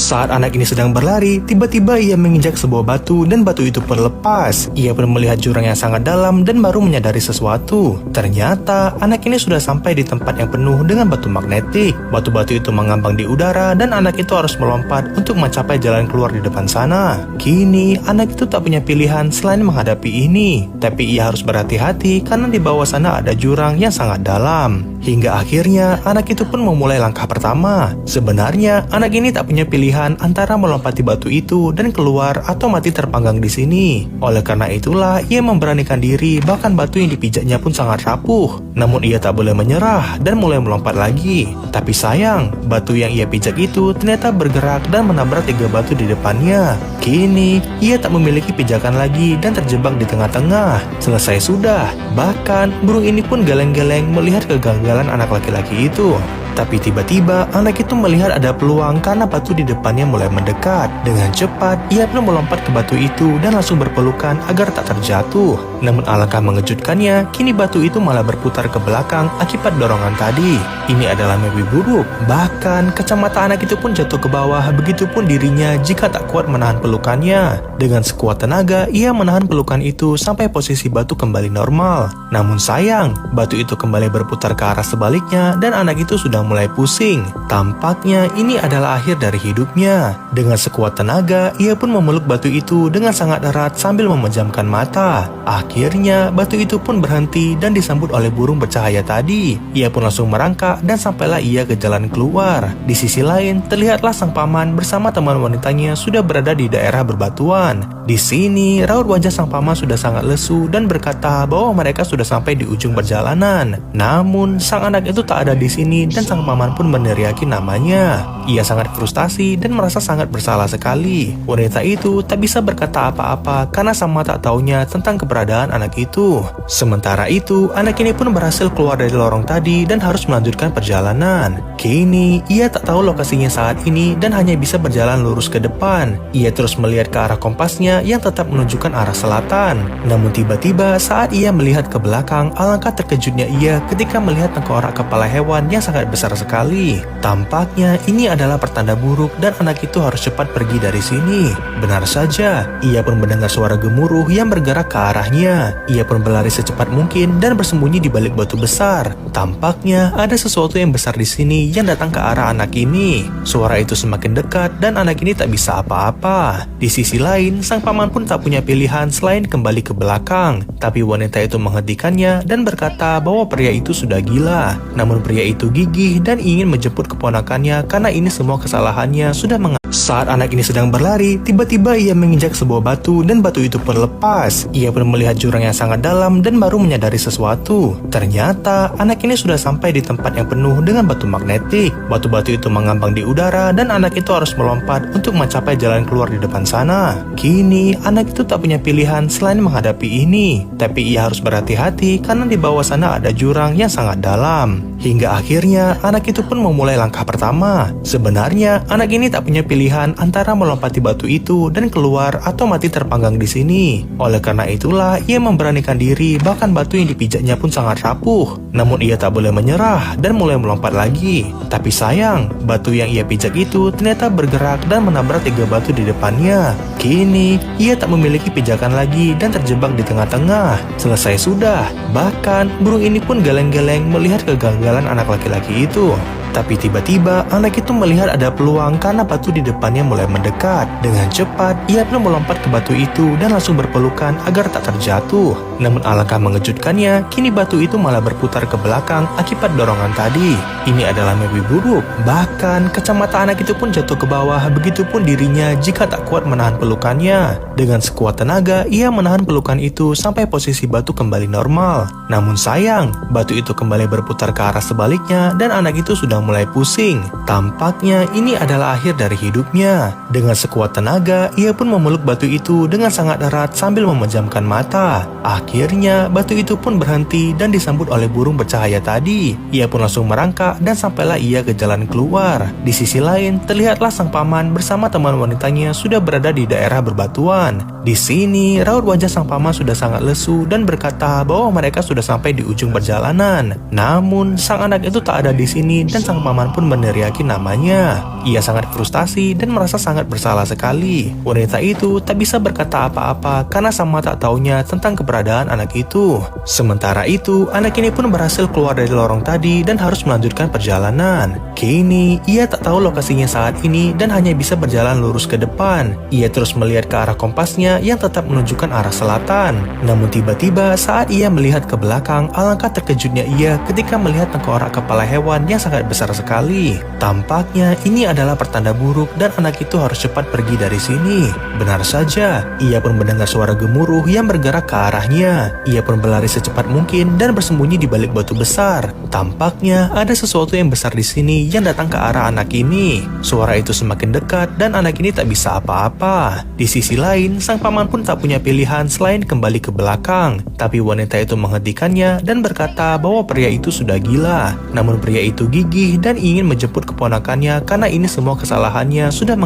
Saat anak ini sedang berlari, tiba-tiba ia menginjak sebuah batu dan batu itu pun lepas. Ia pun melihat jurang yang sangat dalam dan baru menyadari sesuatu. Ternyata anak ini sudah sampai di tempat yang penuh dengan batu magnetik. Batu-batu itu mengambang di udara dan anak itu harus melompat untuk mencapai jalan keluar di depan sana. Kini anak itu tak punya pilihan selain menghadapi ini. Tapi ia harus berhati-hati karena di bawah sana ada jurang yang sangat dalam. Hingga akhirnya anak itu pun memulai langkah pertama. Sebenarnya anak ini tak punya pilihan antara melompati batu itu dan keluar atau mati terpanggang di sini. Oleh karena itulah ia memberanikan diri, bahkan batu yang dipijaknya pun sangat rapuh. Namun ia tak boleh menyerah dan mulai melompat lagi. Tapi sayang, batu yang ia pijak itu ternyata bergerak dan menabrak 3 batu di depannya. Kini ia tak memiliki pijakan lagi dan terjebak di tengah-tengah. Selesai sudah. Bahkan burung ini pun geleng-geleng melihat kegagalan anak laki-laki itu. Tapi tiba-tiba anak itu melihat ada peluang karena batu di depannya mulai mendekat. Dengan cepat ia pun melompat ke batu itu dan langsung berpelukan agar tak terjatuh. Namun alangkah mengejutkannya, kini batu itu malah berputar ke belakang akibat dorongan tadi. Ini adalah mimpi buruk. Bahkan kacamata anak itu pun jatuh ke bawah, begitupun dirinya jika tak kuat menahan pelukannya. Dengan sekuat tenaga ia menahan pelukan itu sampai posisi batu kembali normal. Namun sayang, batu itu kembali berputar ke arah sebaliknya dan anak itu sudah mulai pusing. Tampaknya ini adalah akhir dari hidupnya. Dengan sekuat tenaga, ia pun memeluk batu itu dengan sangat erat sambil memejamkan mata. Akhirnya, batu itu pun berhenti dan disambut oleh burung bercahaya tadi. Ia pun langsung merangkak dan sampailah ia ke jalan keluar. Di sisi lain, terlihatlah sang paman bersama teman wanitanya sudah berada di daerah berbatuan. Di sini, raut wajah sang paman sudah sangat lesu dan berkata bahwa mereka sudah sampai di ujung perjalanan. Namun, sang anak itu tak ada di sini dan sang paman pun meneriaki namanya. Ia sangat frustasi dan merasa sangat bersalah sekali. Wanita itu tak bisa berkata apa-apa karena sama tak taunya tentang keberadaan anak itu. Sementara itu, anak ini pun berhasil keluar dari lorong tadi dan harus melanjutkan perjalanan. Kini, ia tak tahu lokasinya saat ini dan hanya bisa berjalan lurus ke depan. Ia terus melihat ke arah kompasnya yang tetap menunjukkan arah selatan. Namun tiba-tiba saat ia melihat ke belakang, alangkah terkejutnya ia ketika melihat tengkorak kepala hewan yang sangat besar sekali. Tampaknya ini adalah pertanda buruk dan anak itu harus cepat pergi dari sini. Benar saja, ia pun mendengar suara gemuruh yang bergerak ke arahnya. Ia pun berlari secepat mungkin dan bersembunyi di balik batu besar. Tampaknya ada sesuatu yang besar di sini yang datang ke arah anak ini. Suara itu semakin dekat dan anak ini tak bisa apa-apa. Di sisi lain, sang paman pun tak punya pilihan selain kembali ke belakang. Tapi wanita itu menghentikannya dan berkata bahwa pria itu sudah gila. Namun pria itu gigih dan ingin menjemput keponakannya karena ini semua kesalahannya sudah Saat anak ini sedang berlari, tiba-tiba ia menginjak sebuah batu dan batu itu pun lepas. Ia pun melihat jurang yang sangat dalam dan baru menyadari sesuatu. Ternyata anak ini sudah sampai di tempat yang penuh dengan batu magnetik. Batu-batu itu mengambang di udara dan anak itu harus melompat untuk mencapai jalan keluar di depan sana. Kini anak itu tak punya pilihan selain menghadapi ini. Tapi ia harus berhati-hati karena di bawah sana ada jurang yang sangat dalam. Hingga akhirnya anak itu pun memulai langkah pertama. Sebenarnya anak ini tak punya pilihan antara melompati batu itu dan keluar atau mati terpanggang di sini. Oleh karena itulah ia memberanikan diri, bahkan batu yang dipijaknya pun sangat rapuh. Namun ia tak boleh menyerah dan mulai melompat lagi. Tapi sayang, batu yang ia pijak itu ternyata bergerak dan menabrak 3 batu di depannya. Kini ia tak memiliki pijakan lagi dan terjebak di tengah-tengah. Selesai sudah. Bahkan burung ini pun geleng-geleng melihat kegagalan anak laki-laki itu. Tapi tiba-tiba anak itu melihat ada peluang karena batu di depannya mulai mendekat. Dengan cepat ia pun melompat ke batu itu dan langsung berpelukan agar tak terjatuh. Namun alangkah mengejutkannya, kini batu itu malah berputar ke belakang akibat dorongan tadi. Ini adalah mimpi buruk. Bahkan kacamata anak itu pun jatuh ke bawah, begitupun dirinya jika tak kuat menahan pelukannya. Dengan sekuat tenaga ia menahan pelukan itu sampai posisi batu kembali normal. Namun sayang, batu itu kembali berputar ke arah sebaliknya dan anak itu sudah mulai pusing. Tampaknya ini adalah akhir dari hidupnya. Dengan sekuat tenaga, ia pun memeluk batu itu dengan sangat erat sambil memejamkan mata. Akhirnya, batu itu pun berhenti dan disambut oleh burung bercahaya tadi. Ia pun langsung merangkak dan sampailah ia ke jalan keluar. Di sisi lain, terlihatlah sang paman bersama teman wanitanya sudah berada di daerah berbatuan. Di sini, raut wajah sang paman sudah sangat lesu dan berkata bahwa mereka sudah sampai di ujung perjalanan. Namun, sang anak itu tak ada di sini dan sang paman pun meneriaki namanya. Ia sangat frustasi dan merasa sangat bersalah sekali. Wanita itu tak bisa berkata apa-apa karena sama tak taunya tentang keberadaan anak itu. Sementara itu, anak ini pun berhasil keluar dari lorong tadi dan harus melanjutkan perjalanan. Kini, ia tak tahu lokasinya saat ini dan hanya bisa berjalan lurus ke depan. Ia terus melihat ke arah kompasnya yang tetap menunjukkan arah selatan. Namun tiba-tiba saat ia melihat ke belakang, alangkah terkejutnya ia ketika melihat tengkorak kepala hewan yang sangat besar sekali. Tampaknya ini adalah pertanda buruk dan anak itu harus cepat pergi dari sini. Benar saja, ia pun mendengar suara gemuruh yang bergerak ke arahnya. Ia pun berlari secepat mungkin dan bersembunyi di balik batu besar. Tampaknya ada sesuatu yang besar di sini yang datang ke arah anak ini. Suara itu semakin dekat dan anak ini tak bisa apa-apa. Di sisi lain, sang paman pun tak punya pilihan selain kembali ke belakang. Tapi wanita itu menghentikannya dan berkata bahwa pria itu sudah gila. Namun pria itu gigih dan ingin menjemput keponakannya karena ini semua kesalahannya sudah